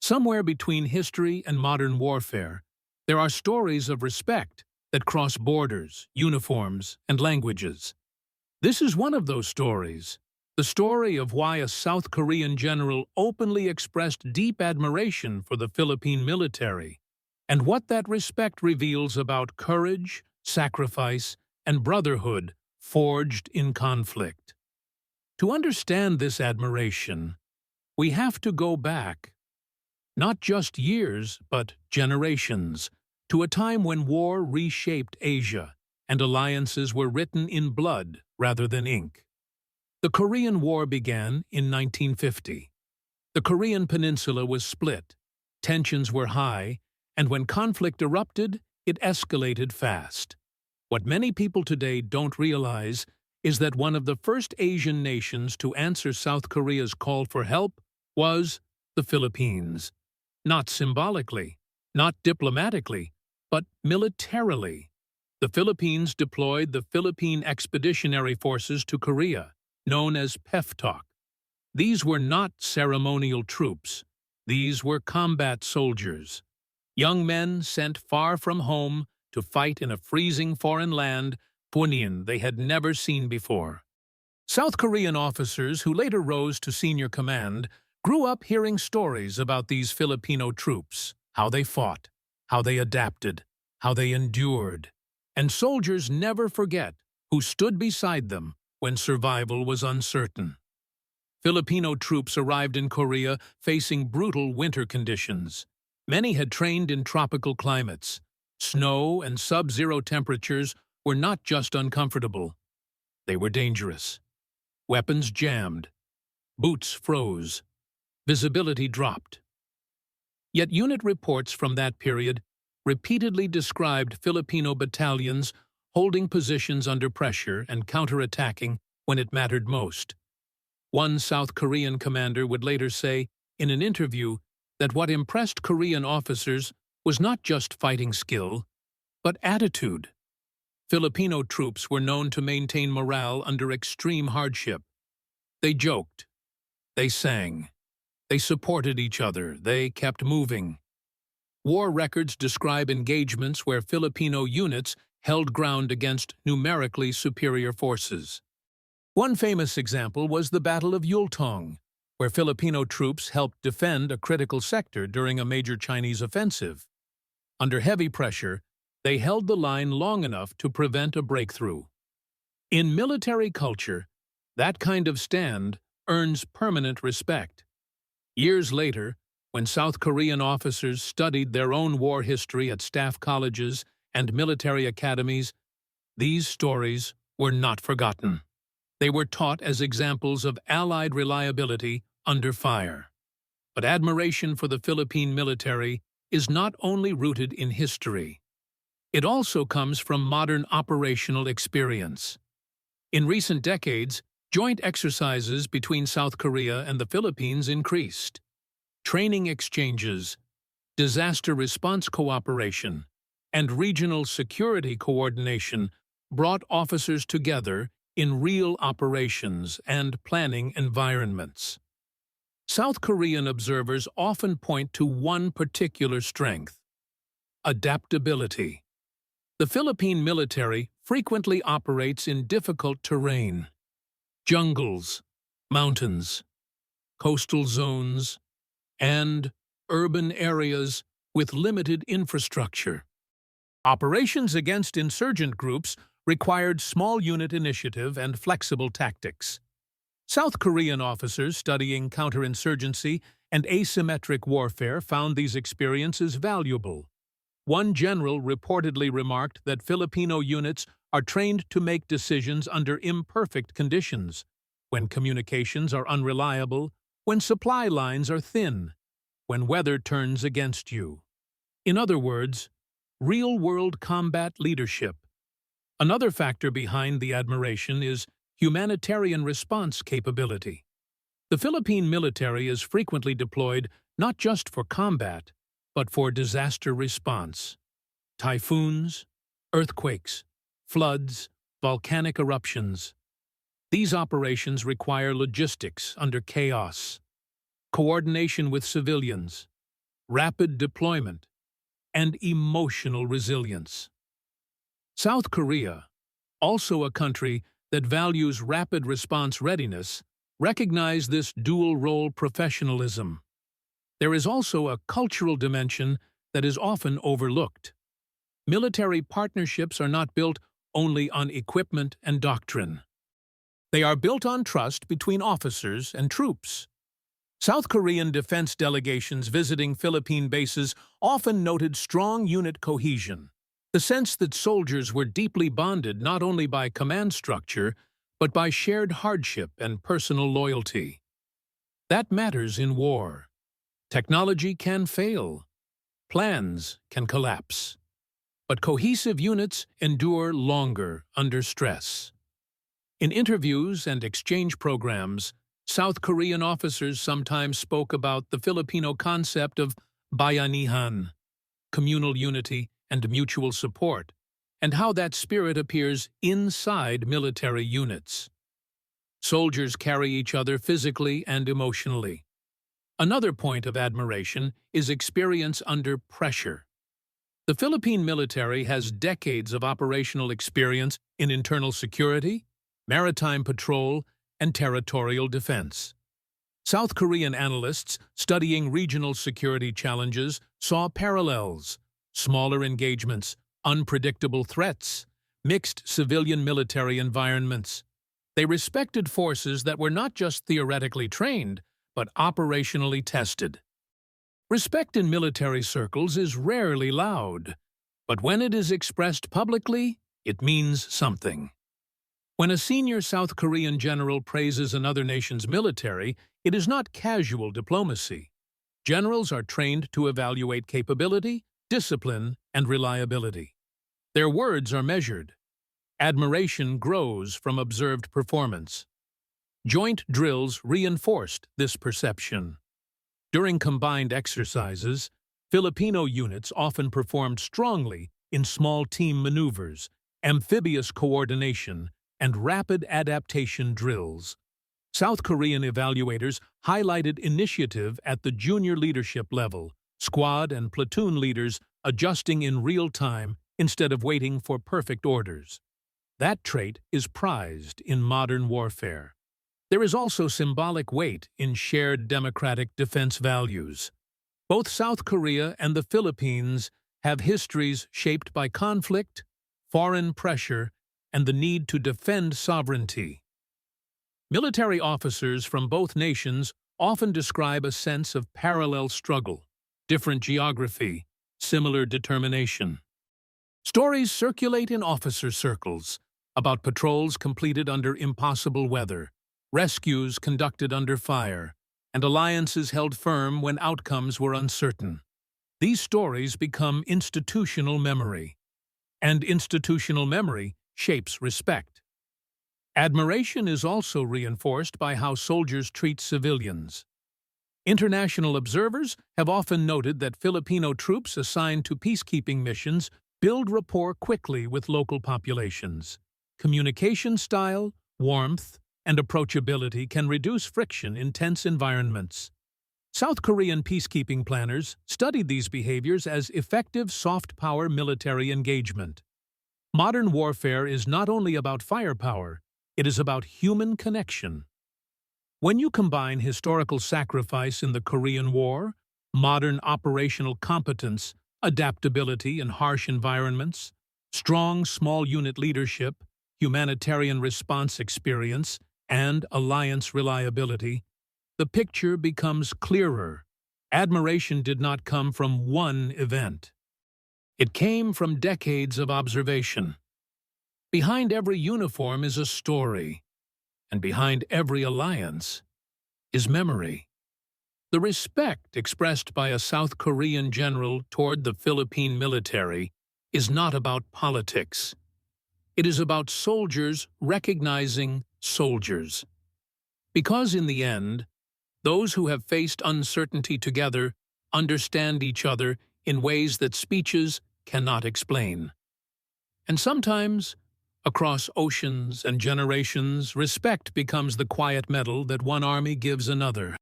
Somewhere between history and modern warfare, there are stories of respect that cross borders, uniforms, and languages. This is one of those stories, the story of why a South Korean general openly expressed deep admiration for the Philippine military, and what that respect reveals about courage, sacrifice, and brotherhood forged in conflict. To understand this admiration, we have to go back, not just years, but generations, to a time when war reshaped Asia and alliances were written in blood rather than ink. The Korean War began in 1950. The Korean peninsula was split, tensions were high, and when conflict erupted, it escalated fast. What many people today don't realize is that one of the first Asian nations to answer South Korea's call for help was the Philippines. Not symbolically, not diplomatically, but militarily. The Philippines deployed the Philippine Expeditionary Forces to Korea, known as PEFTOK. These were not ceremonial troops. These were combat soldiers. Young men sent far from home to fight in a freezing foreign land, Punin, they had never seen before. South Korean officers who later rose to senior command grew up hearing stories about these Filipino troops, how they fought, how they adapted, how they endured. And soldiers never forget who stood beside them when survival was uncertain. Filipino troops arrived in Korea facing brutal winter conditions. Many had trained in tropical climates. Snow and sub-zero temperatures were not just uncomfortable. They were dangerous. Weapons jammed. Boots froze. Visibility dropped. Yet unit reports from that period repeatedly described Filipino battalions holding positions under pressure and counterattacking when it mattered most. One South Korean commander would later say in an interview that what impressed Korean officers was not just fighting skill, but attitude. Filipino troops were known to maintain morale under extreme hardship. They joked. They sang. They supported each other. They kept moving. War records describe engagements where Filipino units held ground against numerically superior forces. One famous example was the Battle of Yultong, where Filipino troops helped defend a critical sector during a major Chinese offensive. Under heavy pressure, they held the line long enough to prevent a breakthrough. In military culture, that kind of stand earns permanent respect. Years later, when South Korean officers studied their own war history at staff colleges and military academies, these stories were not forgotten. They were taught as examples of Allied reliability under fire. But admiration for the Philippine military is not only rooted in history. It also comes from modern operational experience. In recent decades, joint exercises between South Korea and the Philippines increased. Training exchanges, disaster response cooperation, and regional security coordination brought officers together in real operations and planning environments. South Korean observers often point to one particular strength: adaptability. The Philippine military frequently operates in difficult terrain: jungles, mountains, coastal zones, and urban areas with limited infrastructure. Operations against insurgent groups required small unit initiative and flexible tactics. South Korean officers studying counterinsurgency and asymmetric warfare found these experiences valuable. One general reportedly remarked that Filipino units are trained to make decisions under imperfect conditions, when communications are unreliable, when supply lines are thin, when weather turns against you. In other words, real-world combat leadership. Another factor behind the admiration is humanitarian response capability. The Philippine military is frequently deployed not just for combat, but for disaster response. Typhoons, earthquakes, floods, volcanic eruptions. These operations require logistics under chaos, coordination with civilians, rapid deployment, and emotional resilience. South Korea, also a country that values rapid response readiness, recognize this dual-role professionalism. There is also a cultural dimension that is often overlooked. Military partnerships are not built only on equipment and doctrine. They are built on trust between officers and troops. South Korean defense delegations visiting Philippine bases often noted strong unit cohesion, the sense that soldiers were deeply bonded not only by command structure, but by shared hardship and personal loyalty. That matters in war. Technology can fail. Plans can collapse. But cohesive units endure longer under stress. In interviews and exchange programs, South Korean officers sometimes spoke about the Filipino concept of bayanihan, communal unity and mutual support, and how that spirit appears inside military units. Soldiers carry each other physically and emotionally. Another point of admiration is experience under pressure. The Philippine military has decades of operational experience in internal security, maritime patrol, and territorial defense. South Korean analysts studying regional security challenges saw parallels: smaller engagements, unpredictable threats, mixed civilian-military environments. They respected forces that were not just theoretically trained, but operationally tested. Respect in military circles is rarely loud, but when it is expressed publicly, it means something. When a senior South Korean general praises another nation's military, it is not casual diplomacy. Generals are trained to evaluate capability, discipline, and reliability. Their words are measured. Admiration grows from observed performance. Joint drills reinforced this perception. During combined exercises, Filipino units often performed strongly in small team maneuvers, amphibious coordination, and rapid adaptation drills. South Korean evaluators highlighted initiative at the junior leadership level, squad and platoon leaders adjusting in real time instead of waiting for perfect orders. That trait is prized in modern warfare. There is also symbolic weight in shared democratic defense values. Both South Korea and the Philippines have histories shaped by conflict, foreign pressure, and the need to defend sovereignty. Military officers from both nations often describe a sense of parallel struggle, different geography, similar determination. Stories circulate in officer circles about patrols completed under impossible weather, rescues conducted under fire, and alliances held firm when outcomes were uncertain. These stories become institutional memory, and institutional memory shapes respect. Admiration is also reinforced by how soldiers treat civilians. International observers have often noted that Filipino troops assigned to peacekeeping missions build rapport quickly with local populations. Communication style, warmth, and approachability can reduce friction in tense environments. South Korean peacekeeping planners studied these behaviors as effective soft power military engagement. Modern warfare is not only about firepower, it is about human connection. When you combine historical sacrifice in the Korean War, modern operational competence, adaptability in harsh environments, strong small unit leadership, humanitarian response experience, and alliance reliability, the picture becomes clearer. Admiration did not come from one event. It came from decades of observation. Behind every uniform is a story, and behind every alliance is memory. The respect expressed by a South Korean general toward the Philippine military is not about politics. It is about soldiers recognizing soldiers. Because in the end, those who have faced uncertainty together understand each other in ways that speeches cannot explain. And sometimes, across oceans and generations, respect becomes the quiet medal that one army gives another.